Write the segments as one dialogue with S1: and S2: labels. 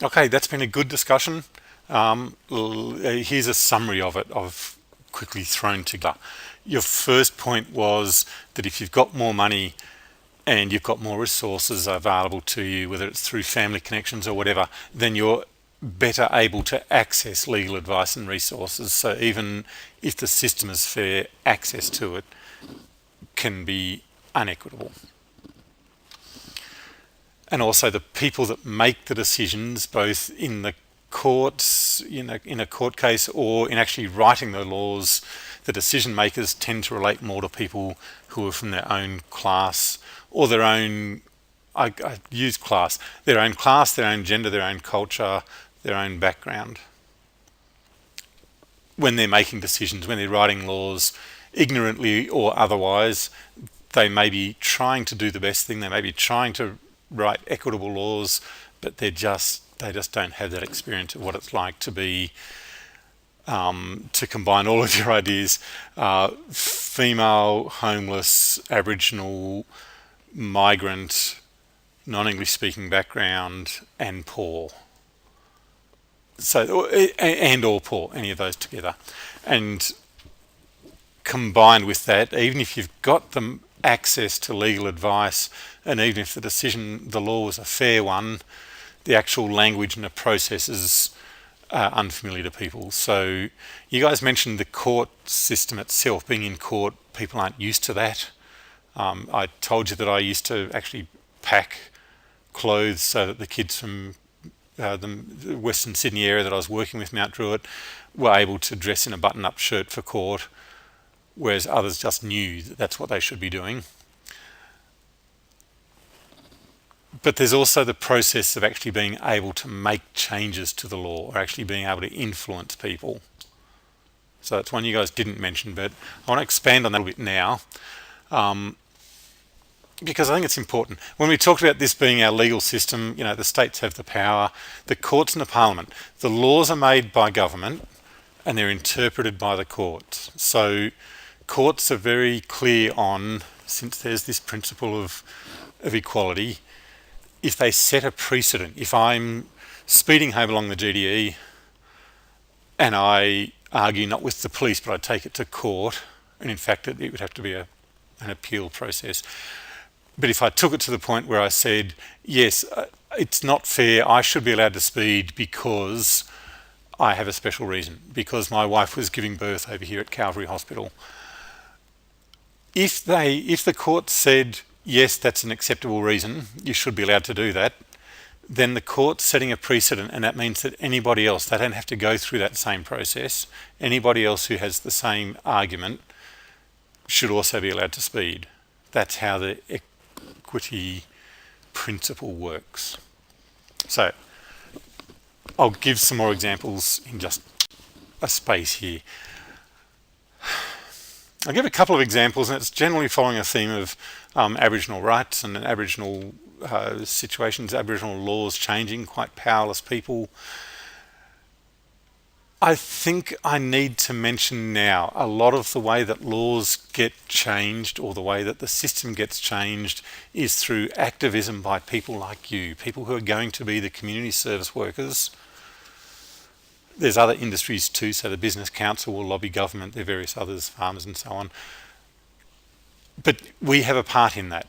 S1: Okay, that's been a good discussion. Here's a summary of it, I've quickly thrown together. Your first point was that if you've got more money and you've got more resources available to you, whether it's through family connections or whatever, then you're better able to access legal advice and resources. So even if the system is fair, access to it can be unequitable. And also the people that make the decisions, both in the courts, in a court case, or in actually writing the laws, the decision makers tend to relate more to people who are from their own class or their own, I use class, their own gender, their own culture, their own background. When they're making decisions, when they're writing laws, ignorantly or otherwise, they may be trying to do the best thing, they may be trying to write equitable laws, but they just don't have that experience of what it's like to be to combine all of your ideas: female, homeless, Aboriginal, migrant, non-English speaking background, and poor. So, and or poor, any of those together, and combined with that, even if you've got them access to legal advice, and even if the law was a fair one, the actual language and the processes are unfamiliar to people. So you guys mentioned the court system itself, being in court, people aren't used to that. I told you that I used to actually pack clothes so that the kids from the Western Sydney area that I was working with, Mount Druitt, were able to dress in a button-up shirt for court, whereas others just knew that that's what they should be doing. But there's also the process of actually being able to make changes to the law, or actually being able to influence people. So that's one you guys didn't mention, but I want to expand on that a little bit now, because I think it's important. When we talked about this being our legal system, the states have the power, the courts and the parliament. The laws are made by government and they're interpreted by the courts. So courts are very clear on, since there's this principle of equality, if they set a precedent, if I'm speeding home along the GDE and I argue not with the police, but I take it to court, and in fact it would have to be an appeal process. But if I took it to the point where I said, yes, it's not fair, I should be allowed to speed because I have a special reason, because my wife was giving birth over here at Calvary Hospital. If the court said, yes, that's an acceptable reason, you should be allowed to do that, then the court's setting a precedent, and that means that anybody else, they don't have to go through that same process. Anybody else who has the same argument should also be allowed to speed. That's how the equity principle works. So I'll give some more examples in just a space here. I'll give a couple of examples, and it's generally following a theme of Aboriginal rights and Aboriginal situations, Aboriginal laws changing, quite powerless people. I think I need to mention now, a lot of the way that laws get changed, or the way that the system gets changed, is through activism by people like you, people who are going to be the community service workers. There's other industries too, so the Business Council will lobby government, there are various others, farmers and so on. But we have a part in that.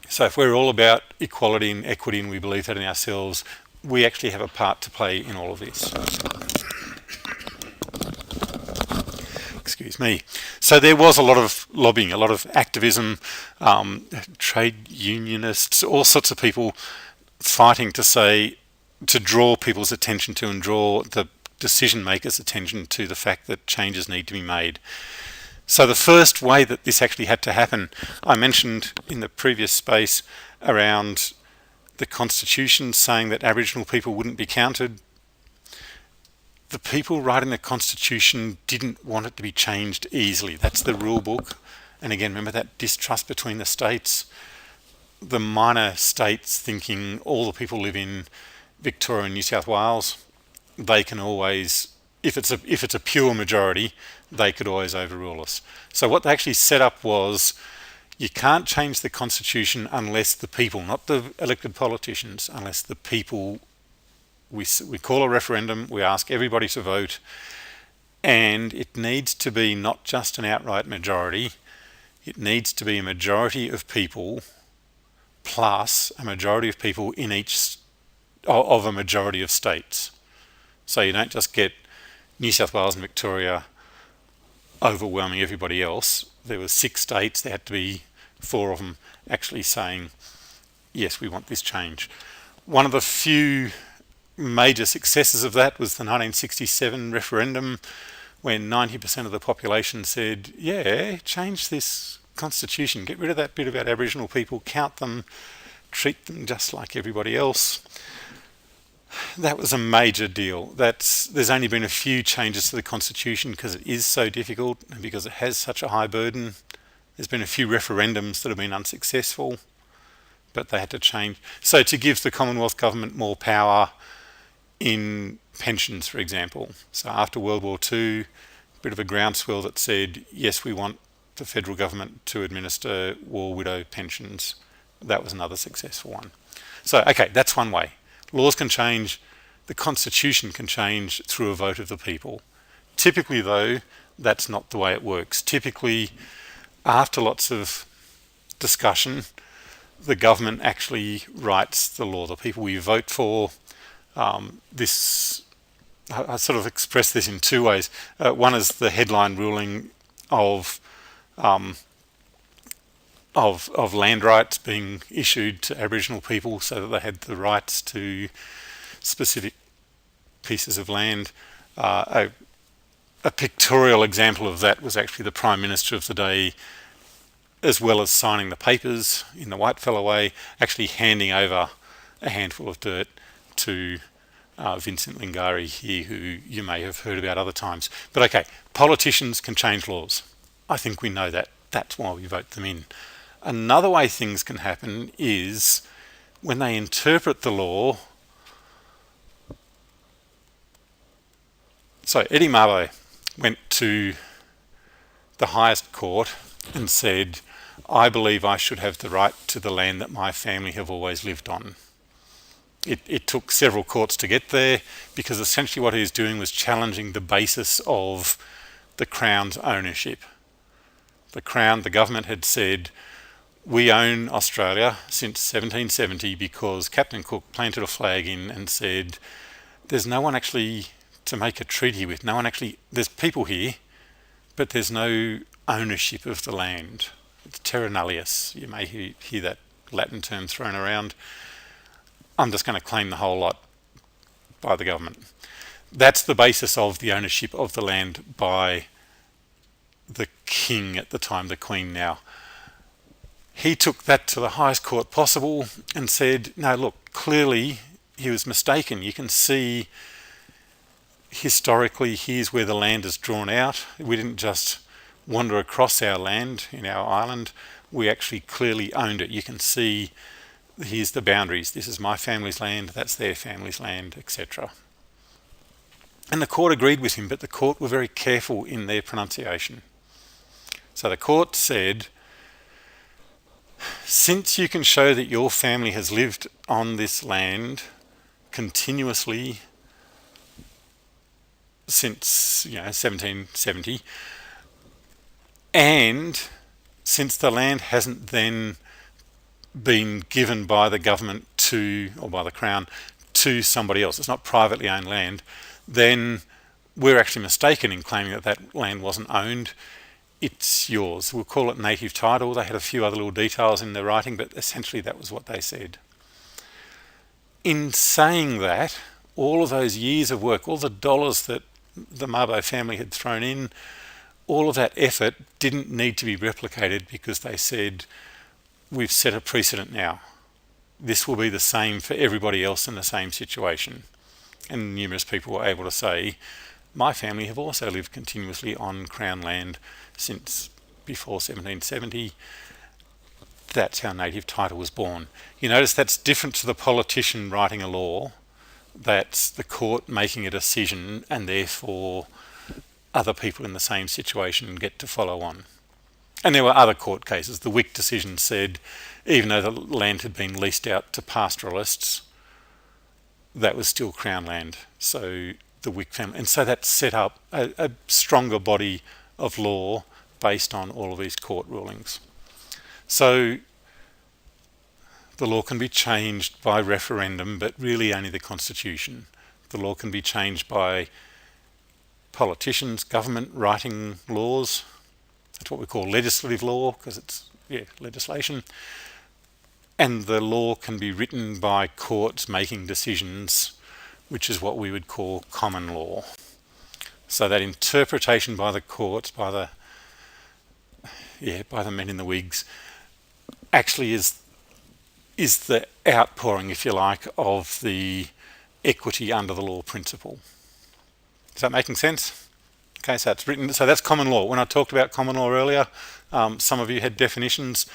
S1: So if we're all about equality and equity and we believe that in ourselves, we actually have a part to play in all of this. Excuse me. So there was a lot of lobbying, a lot of activism, trade unionists, all sorts of people fighting to draw people's attention to and draw the decision makers' attention to the fact that changes need to be made. So the first way that this actually had to happen, I mentioned in the previous space around the Constitution saying that Aboriginal people wouldn't be counted. The people writing the Constitution didn't want it to be changed easily. That's the rule book. And again, remember that distrust between the states. The minor states thinking all the people live in Victoria and New South Wales, they can always, if it's a pure majority, they could always overrule us. So what they actually set up was, you can't change the Constitution unless the people, not the elected politicians, unless the people we call a referendum, we ask everybody to vote, and it needs to be not just an outright majority, it needs to be a majority of people plus a majority of people in each of a majority of states. So you don't just get New South Wales and Victoria overwhelming everybody else. There were 6 states, there had to be 4 of them actually saying, yes, we want this change. One of the few major successes of that was the 1967 referendum, when 90% of the population said, yeah, change this constitution, get rid of that bit about Aboriginal people, count them, treat them just like everybody else. That was a major deal. There's only been a few changes to the constitution because it is so difficult and because it has such a high burden. There's been a few referendums that have been unsuccessful, but they had to change. So to give the Commonwealth government more power in pensions, for example. So after World War II, a bit of a groundswell that said, yes, we want the federal government to administer war widow pensions. That was another successful one. So, okay, that's one way. Laws can change, the constitution can change through a vote of the people. Typically, though, that's not the way it works. Typically, after lots of discussion, the government actually writes the law. The people we vote for, I sort of express this in 2 ways. One is the headline ruling of land rights being issued to Aboriginal people so that they had the rights to specific pieces of land. A pictorial example of that was actually the Prime Minister of the day, as well as signing the papers in the whitefellow way, actually handing over a handful of dirt to Vincent Lingari here, who you may have heard about other times. But okay, politicians can change laws. I think we know that. That's why we vote them in. Another way things can happen is when they interpret the law. So Eddie Mabo went to the highest court and said, I believe I should have the right to the land that my family have always lived on. It took several courts to get there because essentially what he was doing was challenging the basis of the Crown's ownership. The Crown, the government had said, we own Australia since 1770 because Captain Cook planted a flag in and said, there's no one actually to make a treaty with. No one actually, there's people here, but there's no ownership of the land. It's terra nullius. You may hear that Latin term thrown around. I'm just going to claim the whole lot by the government. That's the basis of the ownership of the land by the king at the time, the queen now. He took that to the highest court possible and said, no, look, clearly he was mistaken. You can see historically here's where the land is drawn out. We didn't just wander across our land in our island. We actually clearly owned it. You can see here's the boundaries. This is my family's land, that's their family's land, etc. And the court agreed with him, but the court were very careful in their pronunciation. So the court said, since you can show that your family has lived on this land continuously since 1770, and since the land hasn't then been given by the government to, or by the Crown, to somebody else, it's not privately owned land, then we're actually mistaken in claiming that that land wasn't owned. It's yours. We'll call it native title. They had a few other little details in their writing, but essentially that was what they said. In saying that, all of those years of work, all the dollars that the Mabo family had thrown in, all of that effort didn't need to be replicated because they said, we've set a precedent now. This will be the same for everybody else in the same situation. And numerous people were able to say, my family have also lived continuously on Crown land since before 1770. That's how native title was born. You notice that's different to the politician writing a law. That's the court making a decision and therefore other people in the same situation get to follow on. And there were other court cases. The Wick decision said, even though the land had been leased out to pastoralists, that was still Crown land. So the Wick family, and so that set up a stronger body of law based on all of these court rulings. So the law can be changed by referendum, but really only the Constitution. The law can be changed by politicians, government writing laws. That's what we call legislative law, because it's legislation. And the law can be written by courts making decisions, which is what we would call common law. So that interpretation by the courts, by the men in the wigs, actually is the outpouring, if you like, of the equity under the law principle. Is that making sense? Okay, so it's written. So that's common law. When I talked about common law earlier, some of you had definitions.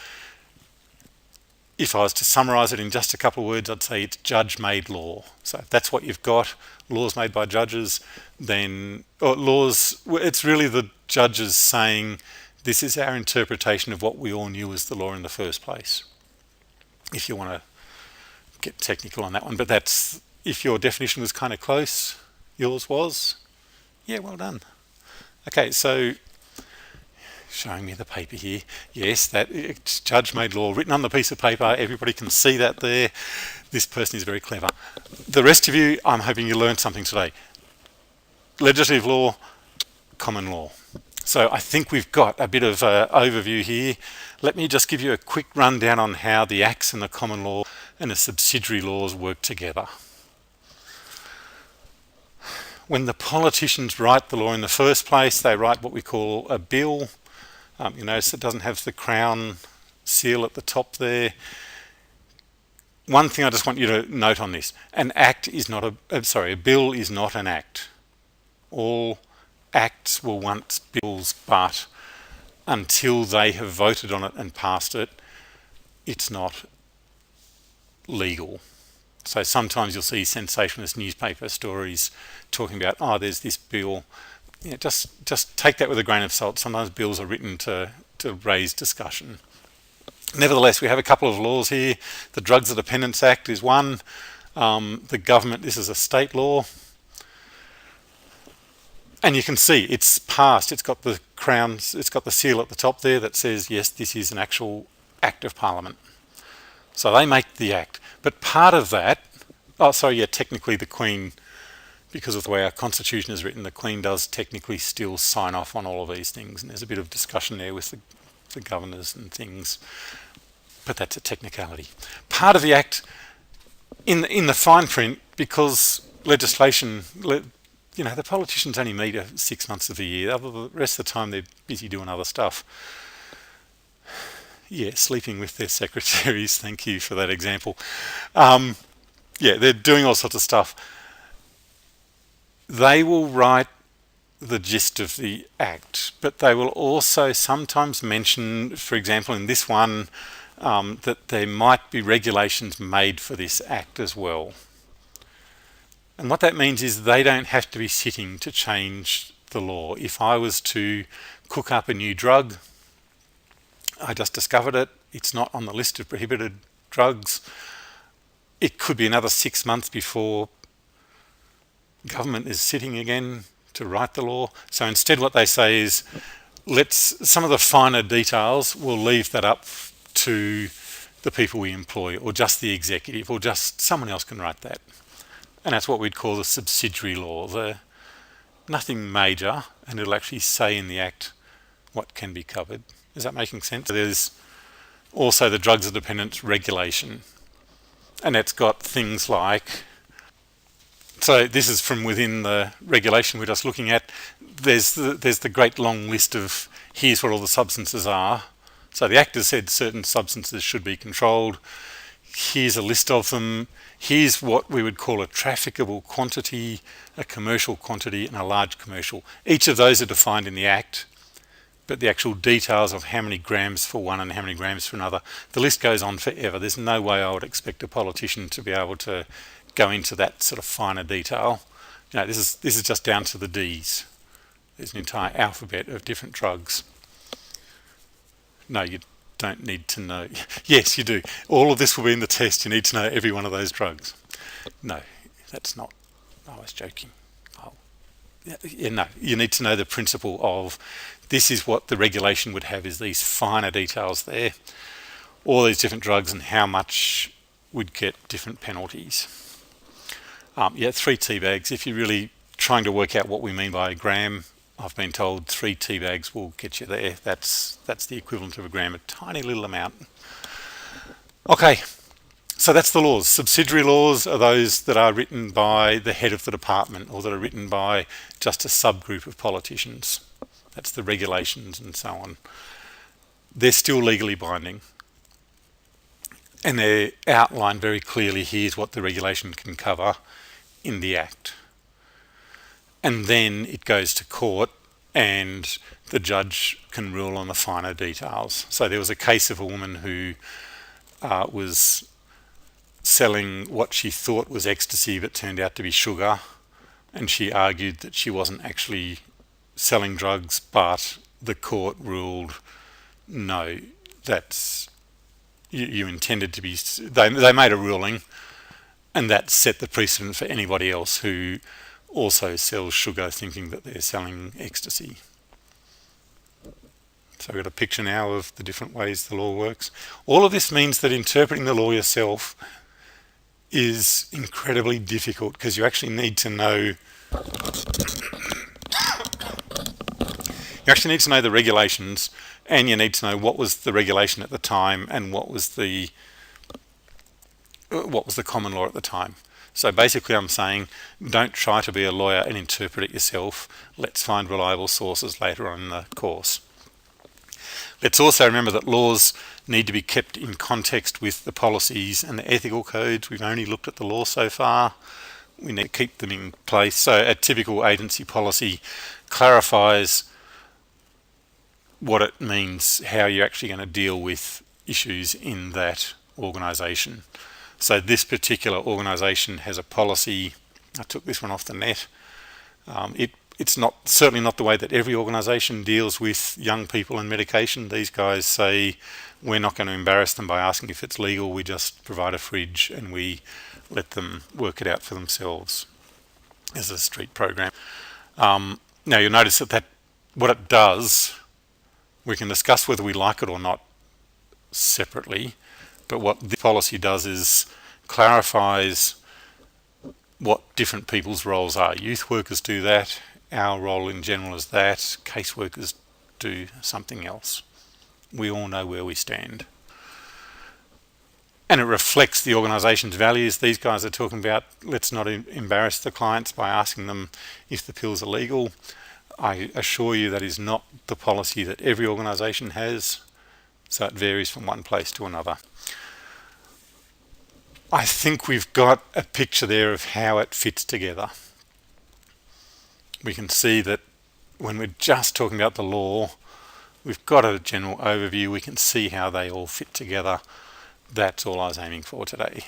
S1: If I was to summarise it in just a couple of words, I'd say it's judge-made law. So if that's what you've got, laws made by judges, then it's really the judges saying, this is our interpretation of what we all knew as the law in the first place. If you want to get technical on that one, but that's, if your definition was kind of close, yours was, well done. Okay, so showing me the paper here. Yes, that it's judge-made law written on the piece of paper. Everybody can see that there. This person is very clever. The rest of you, I'm hoping you learned something today. Legislative law, common law. So I think we've got a bit of overview here. Let me just give you a quick rundown on how the acts and the common law and the subsidiary laws work together. When the politicians write the law in the first place, they write what we call a bill. You notice it doesn't have the Crown seal at the top there. One thing I just want you to note on this: an act is not a bill is not an act. All acts were once bills, but until they have voted on it and passed it, it's not legal. So sometimes you'll see sensationalist newspaper stories talking about, there's this bill. Just take that with a grain of salt. Sometimes bills are written to raise discussion. Nevertheless, we have a couple of laws here. The Drugs and Dependence Act is one. The government, this is a state law. And you can see it's passed. It's got the Crown, it's got the seal at the top there that says, yes, this is an actual act of Parliament. So they make the act. But part of that, technically the Queen, because of the way our Constitution is written, the Queen does technically still sign off on all of these things. And there's a bit of discussion there with the governors and things. But that's a technicality. Part of the act, in the fine print, because legislation, the politicians only meet 6 months of the year. The rest of the time they're busy doing other stuff. Sleeping with their secretaries. Thank you for that example. They're doing all sorts of stuff. They will write the gist of the act, but they will also sometimes mention, for example, in this one, that there might be regulations made for this act as well. And what that means is they don't have to be sitting to change the law. If I was to cook up a new drug, I just discovered it, it's not on the list of prohibited drugs, it could be another 6 months before government is sitting again to write the law. So instead what they say is, some of the finer details, we'll leave that up to the people we employ, or just the executive, or just someone else can write that. And that's what we'd call the subsidiary law. Nothing major, and it'll actually say in the Act what can be covered. Is that making sense? There's also the Drugs and Dependence Regulation, and that's got things like, so this is from within the regulation we're just looking at. There's the great long list of, here's what all the substances are. So the Act has said certain substances should be controlled. Here's a list of them. Here's what we would call a trafficable quantity, a commercial quantity, and a large commercial. Each of those are defined in the Act, but the actual details of how many grams for one and how many grams for another, the list goes on forever. There's no way I would expect a politician to be able to go into that sort of finer detail. This is just down to the Ds. There's an entire alphabet of different drugs. No, you don't need to know. Yes, you do. All of this will be in the test. You need to know every one of those drugs. No, that's not, I was joking. Oh, no, you need to know the principle of this is what the regulation would have, is these finer details there, all these different drugs and how much would get different penalties. 3 tea bags. If you're really trying to work out what we mean by a gram, I've been told 3 tea bags will get you there. That's the equivalent of a gram, a tiny little amount. Okay, so that's the laws. Subsidiary laws are those that are written by the head of the department or that are written by just a subgroup of politicians. That's the regulations and so on. They're still legally binding. And they're outlined very clearly. Here's what the regulation can cover in the Act. And then it goes to court and the judge can rule on the finer details. So there was a case of a woman who was selling what she thought was ecstasy but turned out to be sugar, and she argued that she wasn't actually selling drugs, but the court ruled no, that's you intended to be. They made a ruling, and that set the precedent for anybody else who also sells sugar thinking that they're selling ecstasy. So I've got a picture now of the different ways the law works. All of this means that interpreting the law yourself is incredibly difficult because you actually need to know the regulations, and you need to know what was the regulation at the time and what was the common law at the time. So basically I'm saying don't try to be a lawyer and interpret it yourself. Let's find reliable sources later on in the course. Let's also remember that laws need to be kept in context with the policies and the ethical codes. We've only looked at the law so far. We need to keep them in place. So a typical agency policy clarifies what it means, how you're actually going to deal with issues in that organisation. So this particular organisation has a policy. I took this one off the net. It's certainly not the way that every organisation deals with young people and medication. These guys say we're not going to embarrass them by asking if it's legal. We just provide a fridge and we let them work it out for themselves as a street program. Now you'll notice that what it does, we can discuss whether we like it or not separately, but what the policy does is clarifies what different people's roles are. Youth workers do that. Our role in general is that. Caseworkers do something else. We all know where we stand. And it reflects the organisation's values. These guys are talking about let's not embarrass the clients by asking them if the pills are legal. I assure you that is not the policy that every organisation has, so it varies from one place to another. I think we've got a picture there of how it fits together. We can see that when we're just talking about the law, we've got a general overview. We can see how they all fit together. That's all I was aiming for today.